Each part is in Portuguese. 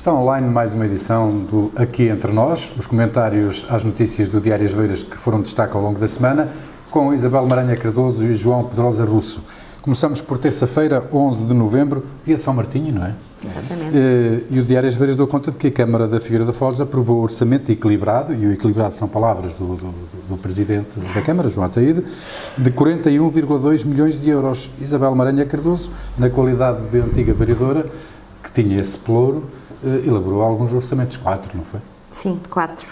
Está online mais uma edição do Aqui Entre Nós, os comentários às notícias do Diário As Beiras que foram destaque ao longo da semana, com Isabel Maranha Cardoso e João Pedrosa Russo. Começamos por terça-feira, 11 de novembro, dia de São Martinho, não é? Exatamente. E o Diário As Beiras deu conta de que a Câmara da Figueira da Foz aprovou o orçamento equilibrado, e o equilibrado são palavras do Presidente da Câmara, João Ataíde, de 41,2 milhões de euros. Isabel Maranha Cardoso, na qualidade de antiga vereadora, que tinha esse pelouro, elaborou alguns orçamentos, 4, não foi? Sim, 4.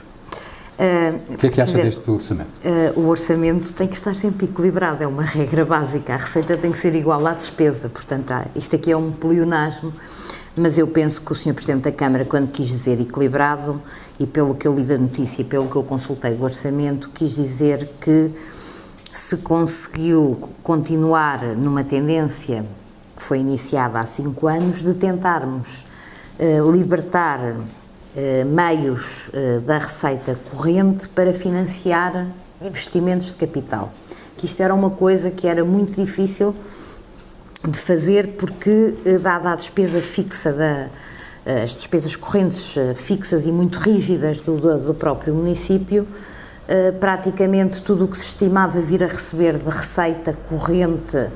O que é que acha deste orçamento? O orçamento tem que estar sempre equilibrado, é uma regra básica. A receita tem que ser igual à despesa, portanto, isto aqui é um pleonasmo, mas eu penso que o Sr. Presidente da Câmara, quando quis dizer equilibrado, e pelo que eu li da notícia e pelo que eu consultei do orçamento, quis dizer que se conseguiu continuar numa tendência que foi iniciada há 5 anos, de tentarmos libertar meios da receita corrente para financiar investimentos de capital. Que isto era uma coisa que era muito difícil de fazer porque, dada a despesa fixa, as despesas correntes fixas e muito rígidas do próprio município, praticamente tudo o que se estimava vir a receber de receita corrente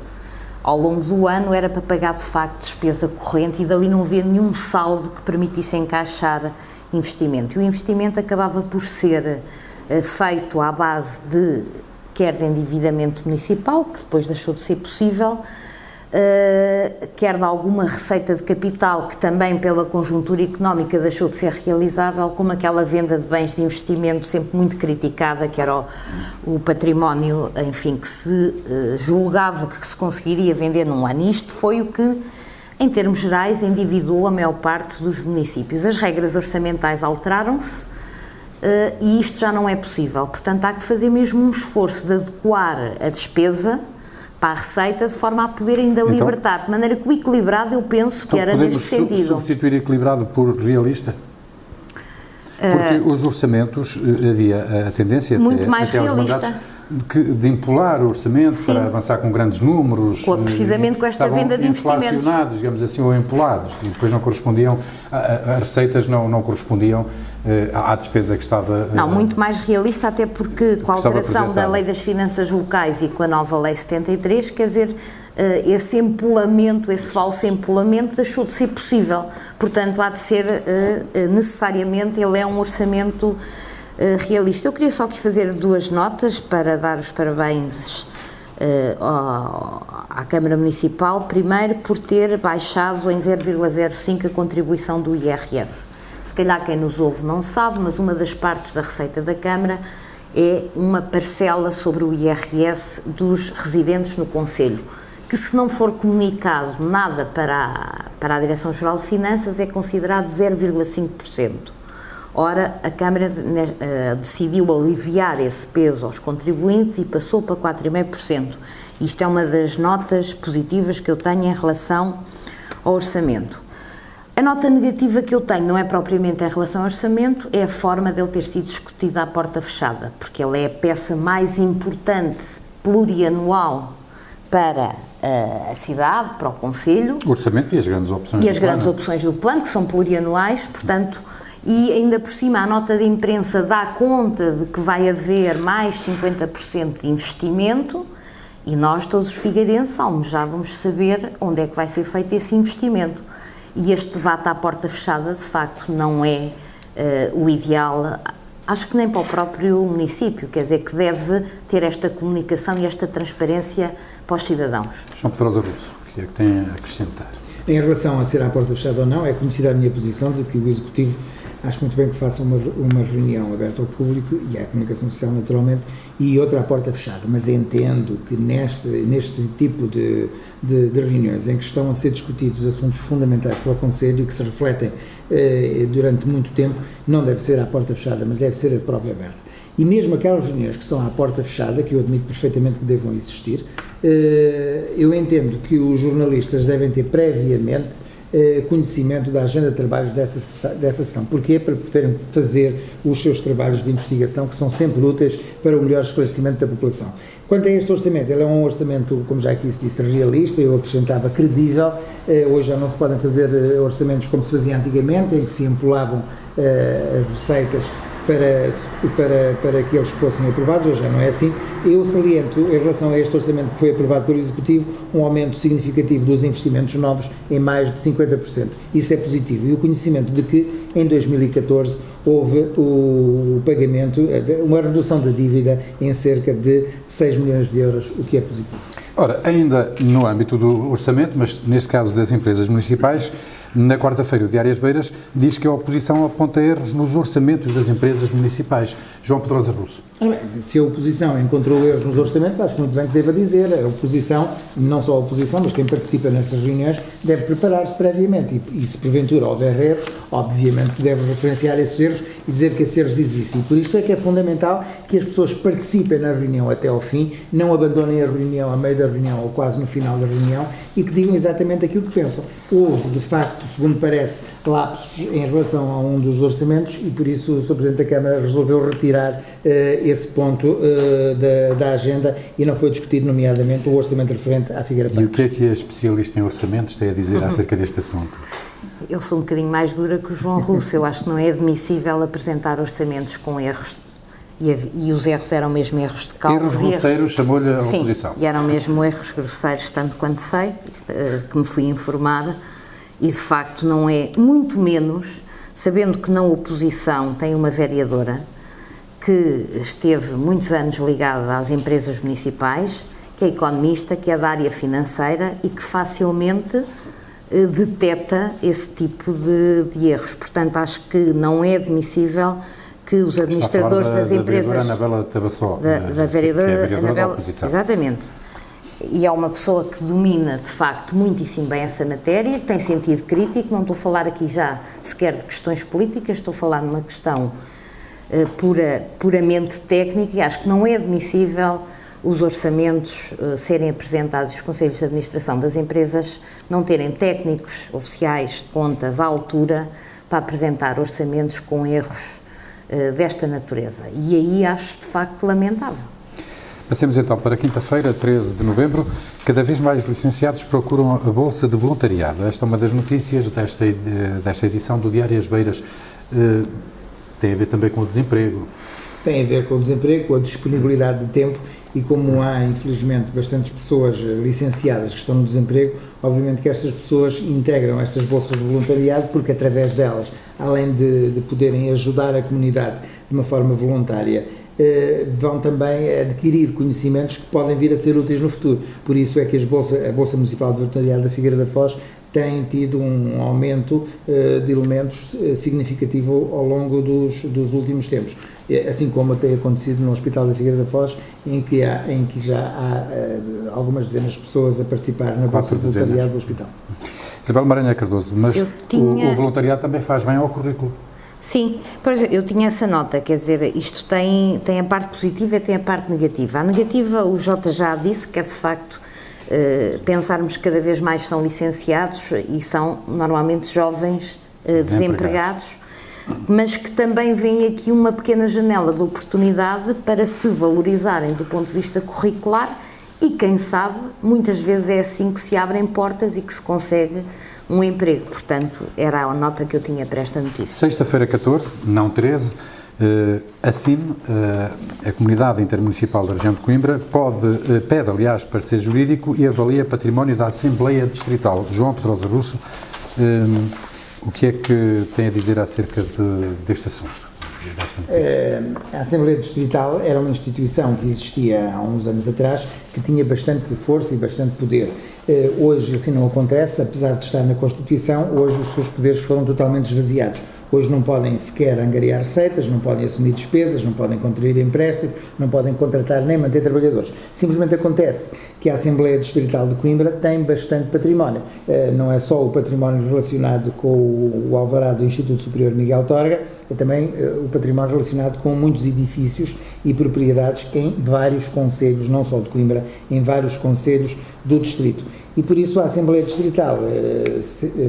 ao longo do ano era para pagar de facto despesa corrente e dali não havia nenhum saldo que permitisse encaixar investimento. E o investimento acabava por ser feito à base quer de endividamento municipal, que depois deixou de ser possível, quer de alguma receita de capital que também pela conjuntura económica deixou de ser realizável, como aquela venda de bens de investimento sempre muito criticada, que era o património, enfim, que se julgava que se conseguiria vender num ano. E isto foi o que, em termos gerais, endividou a maior parte dos municípios. As regras orçamentais alteraram-se e isto já não é possível. Portanto, há que fazer mesmo um esforço de adequar a despesa para a receita, de forma a poder ainda libertar, de maneira que o equilibrado, eu penso que era neste sentido. Podemos substituir equilibrado por realista? Porque os orçamentos, havia a tendência muito mais realista de empolar o orçamento. Sim. Para avançar com grandes números. Precisamente com esta venda de investimentos. Inflacionados, digamos assim, ou empolados, e depois não correspondiam, as receitas não correspondiam à despesa que estava... Não, muito mais realista, até porque com a alteração da Lei das Finanças Locais e com a nova Lei 73, quer dizer, esse empolamento, esse falso empolamento deixou de ser possível. Portanto, há de ser necessariamente, ele é um orçamento realista. Eu queria só aqui fazer 2 notas para dar os parabéns à Câmara Municipal, primeiro por ter baixado em 0,05 a contribuição do IRS. Se calhar quem nos ouve não sabe, mas uma das partes da receita da Câmara é uma parcela sobre o IRS dos residentes no Concelho, que se não for comunicado nada para a Direção-Geral de Finanças é considerado 0,5%. Ora, a Câmara decidiu aliviar esse peso aos contribuintes e passou para 4,5%. Isto é uma das notas positivas que eu tenho em relação ao orçamento. A nota negativa que eu tenho não é propriamente em relação ao orçamento, é a forma dele ter sido discutido à porta fechada, porque ele é a peça mais importante plurianual para a cidade, para o Concelho. O orçamento e as grandes opções do plano. E as grandes opções do plano, que são plurianuais, portanto, e ainda por cima a nota de imprensa dá conta de que vai haver mais 50% de investimento e nós, todos os figueirenses, almejávamos saber onde é que vai ser feito esse investimento. E este debate à porta fechada, de facto, não é o ideal, acho que nem para o próprio município, quer dizer, que deve ter esta comunicação e esta transparência para os cidadãos. João Pedrosa Russo, o que é que tem a acrescentar? Em relação a ser à porta fechada ou não, é conhecida a minha posição de que o Executivo acho muito bem que faça uma reunião aberta ao público e à comunicação social, naturalmente, e outra à porta fechada, mas entendo que neste tipo de reuniões em que estão a ser discutidos assuntos fundamentais para o Concelho e que se refletem durante muito tempo, não deve ser à porta fechada, mas deve ser a própria aberta. E mesmo aquelas reuniões que são à porta fechada, que eu admito perfeitamente que devam existir, eu entendo que os jornalistas devem ter previamente conhecimento da agenda de trabalhos dessa sessão. Porquê? Para poderem fazer os seus trabalhos de investigação, que são sempre úteis para o melhor esclarecimento da população. Quanto a este orçamento, ele é um orçamento, como já aqui se disse, realista, eu acrescentava credível. Hoje já não se podem fazer orçamentos como se fazia antigamente, em que se empolavam as receitas para que eles fossem aprovados. Hoje já não é assim. Eu saliento, em relação a este orçamento que foi aprovado pelo Executivo, um aumento significativo dos investimentos novos em mais de 50%. Isso é positivo. E o conhecimento de que em 2014 houve o pagamento, uma redução da dívida em cerca de 6 milhões de euros, o que é positivo. Ora, ainda no âmbito do orçamento, mas neste caso das empresas municipais, na quarta-feira o Diário As Beiras diz que a oposição aponta erros nos orçamentos das empresas municipais. João Pedrosa Russo. Se a oposição encontrou erros nos orçamentos, acho muito bem que deva dizer. A oposição, não só a oposição, mas quem participa nestas reuniões, deve preparar-se previamente e se porventura houver erros, obviamente deve referenciar esses erros e dizer que esses erros existem. E por isto é que é fundamental que as pessoas participem na reunião até ao fim, não abandonem a reunião a meio da reunião ou quase no final da reunião e que digam exatamente aquilo que pensam. Houve, de facto, segundo parece, lapsos em relação a um dos orçamentos e por isso o Sr. Presidente da Câmara resolveu retirar esse ponto da agenda e não foi discutido, nomeadamente, o orçamento referente à Figueira Paz. E o que é que a especialista em orçamentos tem a dizer acerca deste assunto? Eu sou um bocadinho mais dura que o João Russo. Eu acho que não é admissível apresentar orçamentos com erros. E os erros eram mesmo erros de cálculo. Erros grosseiros, chamou-lhe a oposição. Sim, e eram mesmo erros grosseiros, tanto quanto sei, que me fui informar, e de facto não é, muito menos, sabendo que na oposição tem uma vereadora que esteve muitos anos ligada às empresas municipais, que é economista, que é da área financeira e que facilmente detecta esse tipo de erros. Portanto, acho que não é admissível que os administradores das empresas... Da vereadora Anabela Tabassó. Da vereadora Anabela da oposição. Exatamente. E é uma pessoa que domina, de facto, muitíssimo bem essa matéria, que tem sentido crítico. Não estou a falar aqui já sequer de questões políticas, estou a falar de uma questão puramente técnica, e acho que não é admissível os orçamentos serem apresentados, os conselhos de administração das empresas não terem técnicos oficiais de contas à altura para apresentar orçamentos com erros desta natureza. E aí acho de facto lamentável. Passemos então para quinta-feira, 13 de novembro. Cada vez mais licenciados procuram a Bolsa de Voluntariado. Esta é uma das notícias desta edição do Diário As Beiras. Tem a ver também com o desemprego. Tem a ver com o desemprego, com a disponibilidade de tempo e como há, infelizmente, bastantes pessoas licenciadas que estão no desemprego, obviamente que estas pessoas integram estas bolsas de voluntariado porque através delas, além de poderem ajudar a comunidade de uma forma voluntária, vão também adquirir conhecimentos que podem vir a ser úteis no futuro. Por isso é que a Bolsa Municipal de Voluntariado da Figueira da Foz tem tido um aumento de elementos significativo ao longo dos últimos tempos, assim como tem acontecido no Hospital da Figueira da Foz, em que já há algumas dezenas de pessoas a participar na Bolsa de Voluntariado do Hospital. Isabel Maranhão Cardoso, mas o voluntariado também faz bem ao currículo. Sim, por exemplo, eu tinha essa nota, quer dizer, isto tem a parte positiva e tem a parte negativa. A negativa, o Jota já disse, que é de facto pensarmos que cada vez mais são licenciados e são normalmente jovens desempregados, mas que também vem aqui uma pequena janela de oportunidade para se valorizarem do ponto de vista curricular e, quem sabe, muitas vezes é assim que se abrem portas e que se consegue um emprego. Portanto, era a nota que eu tinha para esta notícia. Sexta-feira 14, não 13, a CIM, a Comunidade Intermunicipal da Região de Coimbra, pede, aliás, parecer jurídico e avalia património da Assembleia Distrital. João Pedrosa Russo, o que é que tem a dizer acerca deste assunto? A Assembleia Distrital era uma instituição que existia há uns anos atrás, que tinha bastante força e bastante poder. Hoje assim não acontece, apesar de estar na Constituição, hoje os seus poderes foram totalmente esvaziados. Hoje não podem sequer angariar receitas, não podem assumir despesas, não podem contrair empréstimos, não podem contratar nem manter trabalhadores. Simplesmente acontece que a Assembleia Distrital de Coimbra tem bastante património. Não é só o património relacionado com o alvará do Instituto Superior Miguel Torga, é também o património relacionado com muitos edifícios e propriedades em vários concelhos, não só de Coimbra, em vários concelhos do distrito. E por isso a Assembleia Distrital,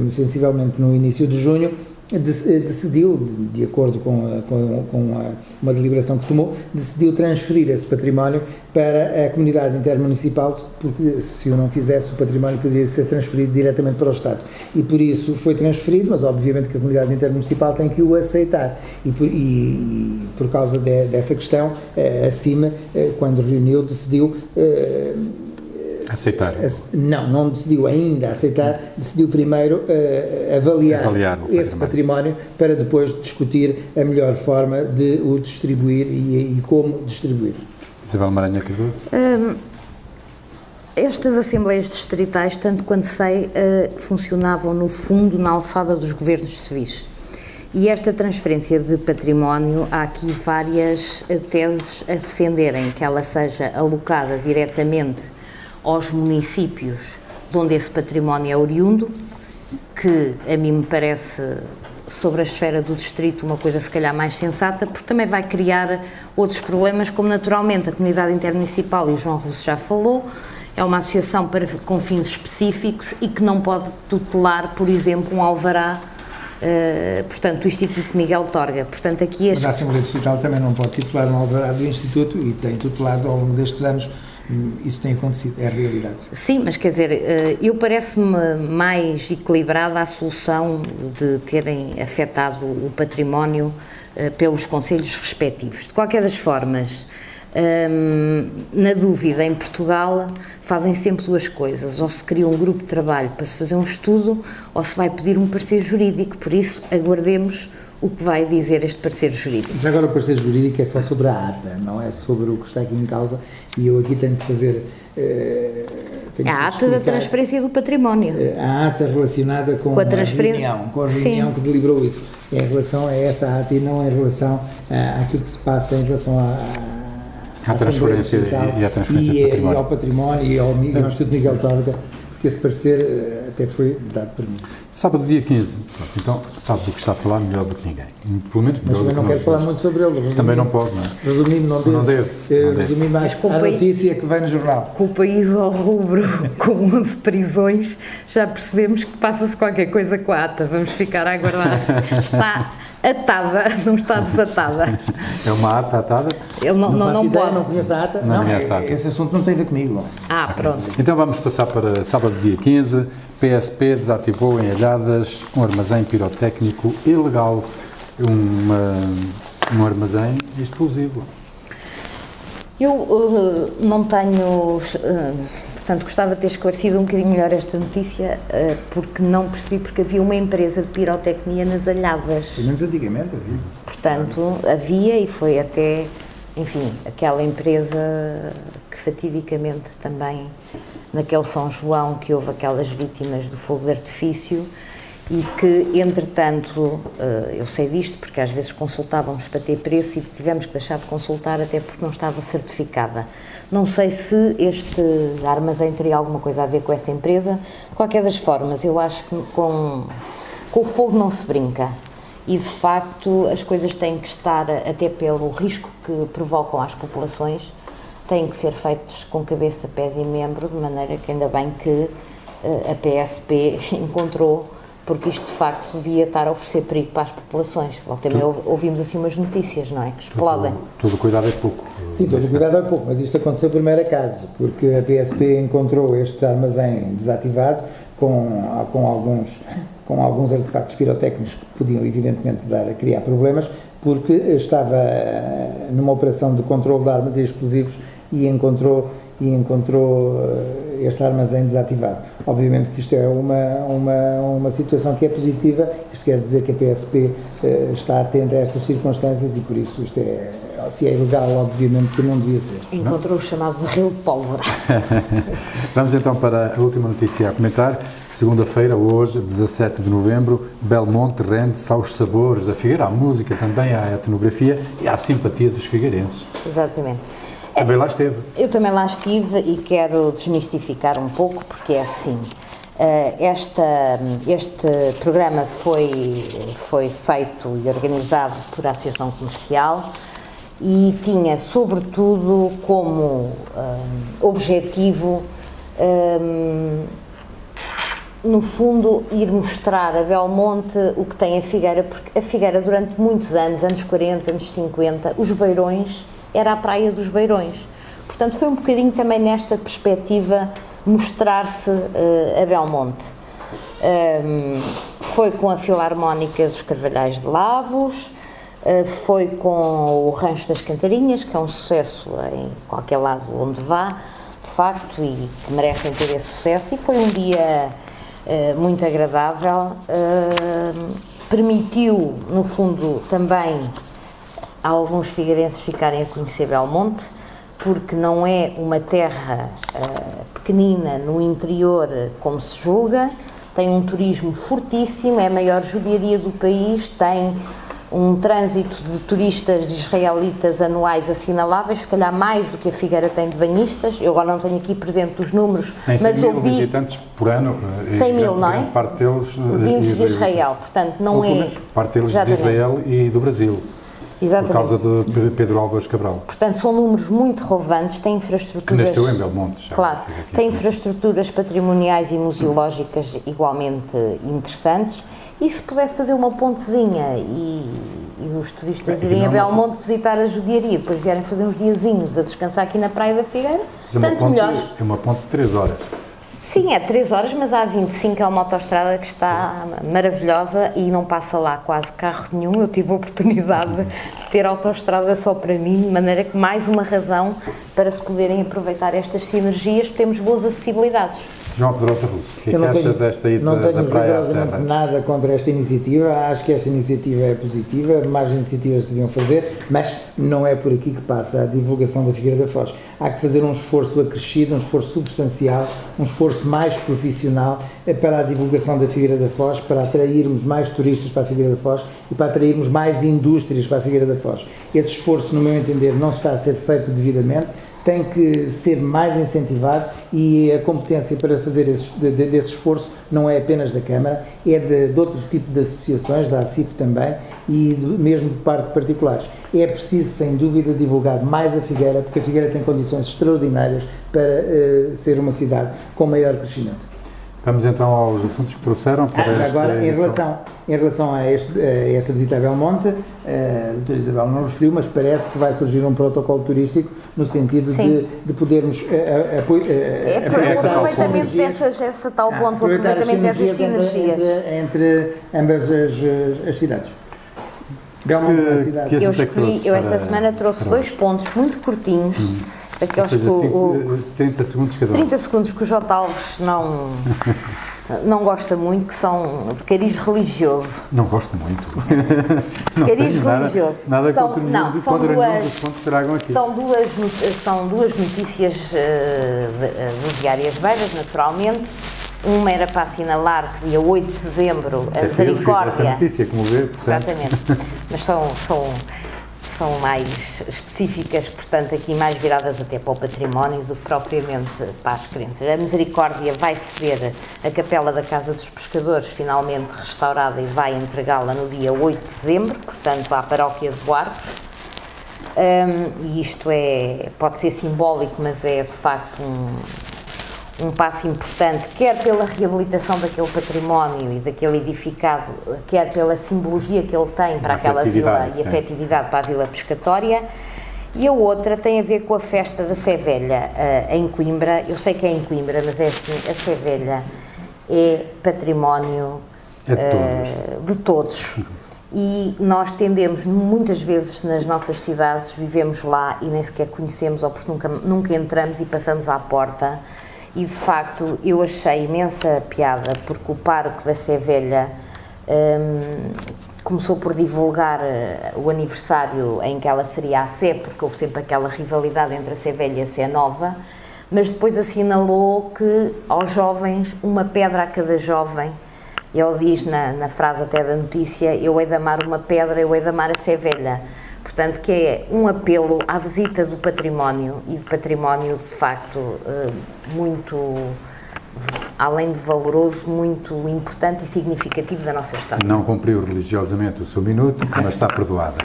sensivelmente no início de junho, decidiu, de acordo com uma deliberação que tomou, decidiu transferir esse património para a comunidade intermunicipal, porque se o não fizesse, o património poderia ser transferido diretamente para o Estado. E por isso foi transferido, mas obviamente que a comunidade intermunicipal tem que o aceitar. E por causa dessa questão, acima, quando reuniu, decidiu... aceitar. Não decidiu ainda aceitar, decidiu primeiro avaliar esse património para depois discutir a melhor forma de o distribuir e como distribuir. Isabel Maranhão Cardoso. Estas Assembleias Distritais, tanto quanto sei, funcionavam no fundo na alçada dos governos civis. E esta transferência de património, há aqui várias teses a defenderem que ela seja alocada diretamente aos municípios de onde esse património é oriundo, que a mim me parece, sobre a esfera do distrito, uma coisa se calhar mais sensata, porque também vai criar outros problemas, como naturalmente a comunidade intermunicipal, e o João Russo já falou, é uma associação com fins específicos e que não pode tutelar, por exemplo, um alvará, portanto, do Instituto Miguel Torga. Portanto, aqui Mas a Assembleia Distrital também não pode titular um alvará do Instituto e tem tutelado ao longo destes anos. Isso tem acontecido, é a realidade. Sim, mas quer dizer, eu parece-me mais equilibrada a solução de terem afetado o património pelos conselhos respectivos. De qualquer das formas, na dúvida, em Portugal fazem sempre duas coisas: ou se cria um grupo de trabalho para se fazer um estudo, ou se vai pedir um parecer jurídico. Por isso, aguardemos o que vai dizer este parecer jurídico. Mas agora o parecer jurídico é só sobre a ata, não é sobre o que está aqui em causa, e eu aqui tenho que fazer... a ata da transferência do património. A ata relacionada com a reunião que deliberou isso. É em relação a essa ata e não em relação àquilo que se passa em relação à transferência e à transferência de património. E ao património e ao Instituto Miguel Torga, porque esse parecer até foi dado por mim. Sábado, dia 15. Pronto, então, sabe do que está a falar melhor do que ninguém. Pelo menos mas também não quero falar muito sobre ele. Resumindo, também não pode, não é? Resumindo, não deve. Resumir mais a notícia que vem no jornal. Com o país ao rubro, com 11 prisões, já percebemos que passa-se qualquer coisa com a ata. Vamos ficar a aguardar. Está atada, não está desatada. É uma ata atada? Ele não pode. Não conheço a ata? Não conheço a ata. Esse assunto não tem a ver comigo. Pronto. Então vamos passar para sábado, dia 15. PSP desativou em Alhadas um armazém pirotécnico ilegal. Um armazém explosivo. Eu não tenho... Portanto, gostava de ter esclarecido um bocadinho melhor esta notícia, porque não percebi, porque havia uma empresa de pirotecnia nas Alhadas. Pelo menos antigamente havia. Portanto, havia, e foi até, enfim, aquela empresa que fatidicamente também, naquele São João, que houve aquelas vítimas do fogo de artifício, e que, entretanto, eu sei disto porque às vezes consultávamos para ter preço e tivemos que deixar de consultar até porque não estava certificada. Não sei se este armazém teria alguma coisa a ver com essa empresa. De qualquer das formas, eu acho que com o fogo não se brinca. E, de facto, as coisas têm que estar, até pelo risco que provocam às populações, têm que ser feitos com cabeça, pés e membro, de maneira que ainda bem que a PSP encontrou, porque isto de facto devia estar a oferecer perigo para as populações. Também ouvimos assim umas notícias, não é? Que explodem. Todo cuidado é pouco. Sim, todo cuidado é pouco, mas isto aconteceu primeiro a caso, porque a PSP encontrou este armazém desativado com alguns artefactos pirotécnicos que podiam evidentemente criar problemas, porque estava numa operação de controle de armas e explosivos e encontrou este armazém desativado. Obviamente que isto é uma situação que é positiva, isto quer dizer que a PSP está atenta a estas circunstâncias e por isso isto se é ilegal, obviamente que não devia ser. Encontrou o chamado barril de pólvora. Vamos então para a última notícia a comentar. Segunda-feira, hoje, 17 de novembro, Belmonte rende-se aos sabores da Figueira, à música também, à etnografia e à simpatia dos figueirenses. Exatamente. Também lá esteve. Eu também lá estive e quero desmistificar um pouco, porque é assim, este programa foi feito e organizado por a Associação Comercial e tinha, sobretudo, como objetivo no fundo, ir mostrar a Belmonte o que tem a Figueira, porque a Figueira, durante muitos anos, anos 40, anos 50, os Beirões, era a praia dos Beirões. Portanto, foi um bocadinho também nesta perspectiva mostrar-se a Belmonte. Foi com a Filarmónica dos Carvalhais de Lavos, foi com o Rancho das Cantarinhas, que é um sucesso em qualquer lado onde vá, de facto, e que merecem ter esse sucesso, e foi um dia muito agradável, permitiu, no fundo, também a alguns figueirenses ficarem a conhecer Belmonte, porque não é uma terra pequenina no interior como se julga, tem um turismo fortíssimo, é a maior judiaria do país, tem um trânsito de turistas de israelitas anuais assinaláveis, se calhar mais do que a Figueira tem de banhistas. Eu agora não tenho aqui presente os números, mas ouvi... visitantes por ano. 100 mil, não é? Parte deles... Vindos de Israel, portanto não ou, é... pelo menos, parte deles Exatamente. de Israel e do Brasil. Exatamente. Por causa de Pedro Álvares Cabral. Portanto, são números muito relevantes, tem infraestruturas... Que nasceu em Belmonte, já. Claro, tem infraestruturas patrimoniais e museológicas igualmente interessantes, e se puder fazer uma pontezinha e os turistas irem a Belmonte visitar a judiaria, depois vierem fazer uns diazinhos a descansar aqui na Praia da Figueira, tanto melhor. É uma ponte de 3 horas. Sim, é 3 horas, mas a A25 é uma autoestrada que está maravilhosa e não passa lá quase carro nenhum. Eu tive a oportunidade de ter autoestrada só para mim, de maneira que mais uma razão para se poderem aproveitar estas sinergias, porque temos boas acessibilidades. João Pedrosa Russo, o que é que acha desta ida da Praia à Serra? Não tenho nada contra esta iniciativa, acho que esta iniciativa é positiva, mais iniciativas se deviam fazer, mas não é por aqui que passa a divulgação da Figueira da Foz. Há que fazer um esforço acrescido, um esforço substancial, um esforço mais profissional para a divulgação da Figueira da Foz, para atrairmos mais turistas para a Figueira da Foz e para atrairmos mais indústrias para a Figueira da Foz. Esse esforço, no meu entender, não está a ser feito devidamente, tem que ser mais incentivado, e a competência para fazer desse esforço não é apenas da Câmara, é de outro tipo de associações, da ACIF também, e mesmo de parte de particulares. É preciso, sem dúvida, divulgar mais a Figueira, porque a Figueira tem condições extraordinárias para ser uma cidade com maior crescimento. Vamos então aos assuntos que trouxeram para agora, em relação a esta visita a Belmonte, a doutora Isabel não referiu, mas parece que vai surgir um protocolo turístico no sentido de podermos aproveitamento essa tal ponto, aproveitamento dessas sinergias entre ambas as cidades. Belmonte é uma cidade. Eu esta semana trouxe 2 pontos muito curtinhos, daqueles seja, 30 segundos cada um. 30 segundos que o J. Alves não gosta muito, que são de cariz religioso. Não gosto muito. Cariz religioso. Nada contra nenhum dos pontos que tragam aqui. São duas notícias do Diário As Beiras, naturalmente. Uma era para assinalar que dia 8 de dezembro a Misericórdia... Essa notícia, como vê, portanto... Exatamente. Mas são mais específicas, portanto, aqui mais viradas até para o património do que propriamente para as crenças. A Misericórdia vai ceder a Capela da Casa dos Pescadores, finalmente restaurada, e vai entregá-la no dia 8 de dezembro, portanto, à Paróquia de Boarcos. E isto pode ser simbólico, mas é de facto um passo importante, quer pela reabilitação daquele património e daquele edificado, quer pela simbologia que ele tem para aquela vila e afetividade para a vila pescatória. E a outra tem a ver com a festa da Sé Velha em Coimbra. Eu sei que é em Coimbra, mas é assim, a Sé Velha é património de todos. E nós tendemos, muitas vezes nas nossas cidades, vivemos lá e nem sequer conhecemos, ou porque nunca entramos e passamos à porta. E de facto eu achei imensa piada, porque o pároco da Sé Velha começou por divulgar o aniversário em que ela seria a Sé, porque houve sempre aquela rivalidade entre a Sé Velha e a Sé Nova, mas depois assinalou que aos jovens, uma pedra a cada jovem. Ele diz na frase até da notícia: eu hei de amar uma pedra, eu hei de amar a Sé Velha. Portanto, que é um apelo à visita do património, e de património de facto muito, além de valoroso, muito importante e significativo da nossa história. Não cumpriu religiosamente o seu minuto, mas está perdoada.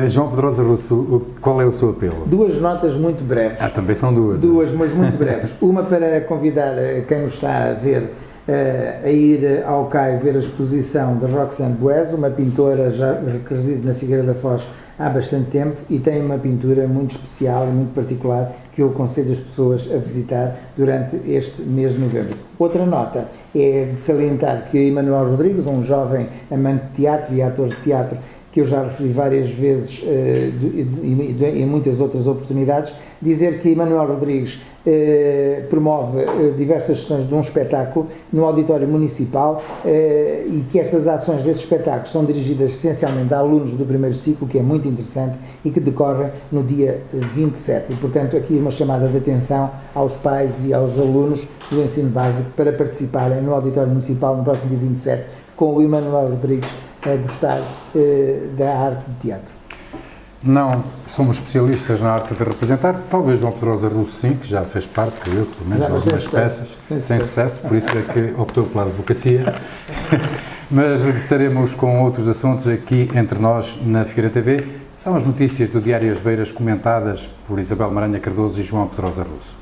João Pedrosa Russo, qual é o seu apelo? 2 notas muito breves. Também são 2. 2, mas muito breves. Uma para convidar quem nos está a ver a ir ao CAI ver a exposição de Roxane Buez, uma pintora já que reside na Figueira da Foz há bastante tempo e tem uma pintura muito especial e muito particular que eu aconselho as pessoas a visitar durante este mês de novembro. Outra nota é de salientar que Emanuel Rodrigues, um jovem amante de teatro e ator de teatro, que eu já referi várias vezes em muitas outras oportunidades, dizer que Emanuel Rodrigues promove diversas sessões de um espetáculo no auditório municipal e que estas ações desses espetáculos são dirigidas essencialmente a alunos do primeiro ciclo, que é muito interessante e que decorrem no dia 27. E, portanto, aqui uma chamada de atenção aos pais e aos alunos do ensino básico para participarem no auditório municipal no próximo dia 27 com o Emanuel Rodrigues a gostar da arte de teatro. Não somos especialistas na arte de representar, talvez João Pedrosa Russo sim, que já fez parte, que eu, pelo menos, de algumas peças, sem sucesso, por isso é que optou pela advocacia. Mas regressaremos com outros assuntos aqui entre nós na Figueira TV. São as notícias do Diário As Beiras comentadas por Isabel Maranha Cardoso e João Pedrosa Russo.